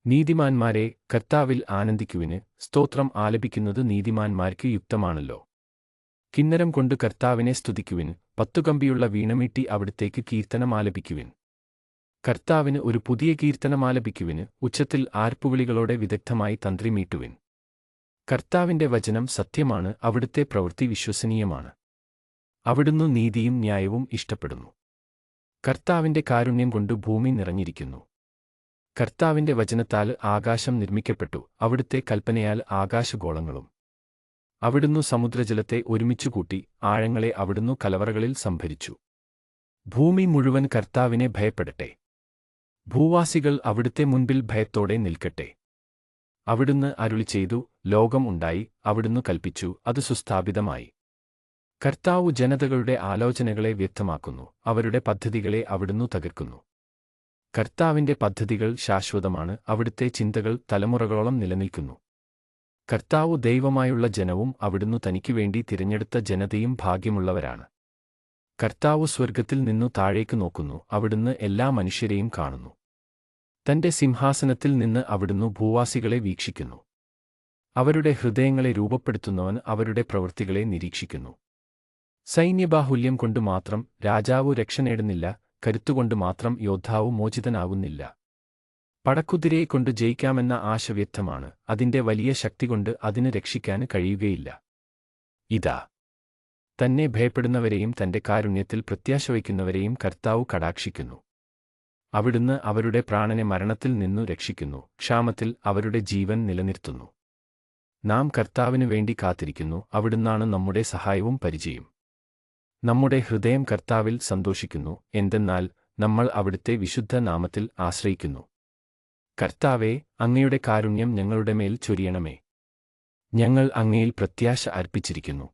നീതിമാന്മാരെ, കർത്താവിൽ ആനന്ദിക്കുവിന്. സ്തോത്രം ആലപിക്കുന്നത് നീതിമാന്മാർക്ക് യുക്തമാണല്ലോ. കിന്നരം കൊണ്ട് കർത്താവിനെ സ്തുതിക്കുവിൻ. പത്തുകമ്പിയുള്ള വീണമീട്ടി അവിടുത്തേക്ക് കീർത്തനമാലപിക്കുവിൻ. കർത്താവിന് ഒരു പുതിയ കീർത്തനമാലപിക്കുവിന്. ഉച്ചത്തിൽ ആർപ്പുവിളികളോടെ വിദഗ്ധമായി തന്ത്രി മീട്ടുവിൻ. കർത്താവിന്റെ വചനം സത്യമാണ്, അവിടുത്തെ പ്രവൃത്തി വിശ്വസനീയമാണ്. അവിടുന്ന് നീതിയും ന്യായവും ഇഷ്ടപ്പെടുന്നു. കർത്താവിന്റെ കാരുണ്യം കൊണ്ട് ഭൂമി നിറഞ്ഞിരിക്കുന്നു. കർത്താവിന്റെ വചനത്താൽ ആകാശം നിർമ്മിക്കപ്പെട്ടു, അവിടുത്തെ കൽപ്പനയാൽ ആകാശഗോളങ്ങളും. അവിടുന്ന് സമുദ്രജലത്തെ ഒരുമിച്ചുകൂട്ടി, ആഴങ്ങളെ അവിടുന്ന് കലവറകളിൽ സംഭരിച്ചു. ഭൂമി മുഴുവൻ കർത്താവിനെ ഭയപ്പെടട്ടെ. ഭൂവാസികൾ അവിടുത്തെ മുൻപിൽ ഭയത്തോടെ നിൽക്കട്ടെ. അവിടുന്ന് അരുളിച്ചെയ്തു, ലോകം ഉണ്ടായി. അവിടുന്ന് കൽപ്പിച്ചു, അത് സുസ്ഥാപിതമായി. കർത്താവ് ജനതകളുടെ ആലോചനകളെ വ്യക്തമാക്കുന്നു, അവരുടെ പദ്ധതികളെ അവിടുന്ന് തകർക്കുന്നു. കർത്താവിന്റെ പദ്ധതികൾ ശാശ്വതമാണ്, അവിടുത്തെ ചിന്തകൾ തലമുറകളോളം നിലനിൽക്കുന്നു. കർത്താവ് ദൈവമായുള്ള ജനവും അവിടുന്ന് തനിക്കുവേണ്ടി തിരഞ്ഞെടുത്ത ജനതയും ഭാഗ്യമുള്ളവരാണ്. കർത്താവ് സ്വർഗ്ഗത്തിൽ നിന്നു താഴേക്ക് നോക്കുന്നു, അവിടുന്ന് എല്ലാ മനുഷ്യരെയും കാണുന്നു. തന്റെ സിംഹാസനത്തിൽ നിന്ന് അവിടുന്ന് ഭൂവാസികളെ വീക്ഷിക്കുന്നു. അവരുടെ ഹൃദയങ്ങളെ രൂപപ്പെടുത്തുന്നവൻ അവരുടെ പ്രവൃത്തികളെ നിരീക്ഷിക്കുന്നു. സൈന്യബാഹുല്യം കൊണ്ട് മാത്രം രാജാവു രക്ഷ നേടുന്നില്ല, കരുത്തുകൊണ്ട് മാത്രം യോദ്ധാവു മോചിതനാകുന്നില്ല. പടക്കുതിരയെക്കൊണ്ട് ജയിക്കാമെന്ന ആശ വ്യർത്ഥമാണ്, അതിന്റെ വലിയ ശക്തികൊണ്ട് അതിന് രക്ഷിക്കാൻ കഴിയുകയില്ല. ഇതാ, തന്നെ ഭയപ്പെടുന്നവരെയും തന്റെ കാരുണ്യത്തിൽ പ്രത്യാശ വയ്ക്കുന്നവരെയും കർത്താവ് കടാക്ഷിക്കുന്നു. അവിടുന്ന് അവരുടെ പ്രാണനെ മരണത്തിൽ നിന്നു രക്ഷിക്കുന്നു, ക്ഷാമത്തിൽ അവരുടെ ജീവൻ നിലനിർത്തുന്നു. നാം കർത്താവിനു വേണ്ടി കാത്തിരിക്കുന്നു, അവിടുന്നാണ് നമ്മുടെ സഹായവും പരിചയം. നമ്മുടെ ഹൃദയം കർത്താവിൽ സന്തോഷിക്കുന്നു, എന്തെന്നാൽ നമ്മൾ അവിടുത്തെ വിശുദ്ധ നാമത്തിൽ ആശ്രയിക്കുന്നു. കർത്താവേ, അങ്ങയുടെ കാരുണ്യം ഞങ്ങളുടെ മേൽ ചൊരിയണമേ. ഞങ്ങൾ അങ്ങയിൽ പ്രത്യാശ അർപ്പിച്ചിരിക്കുന്നു.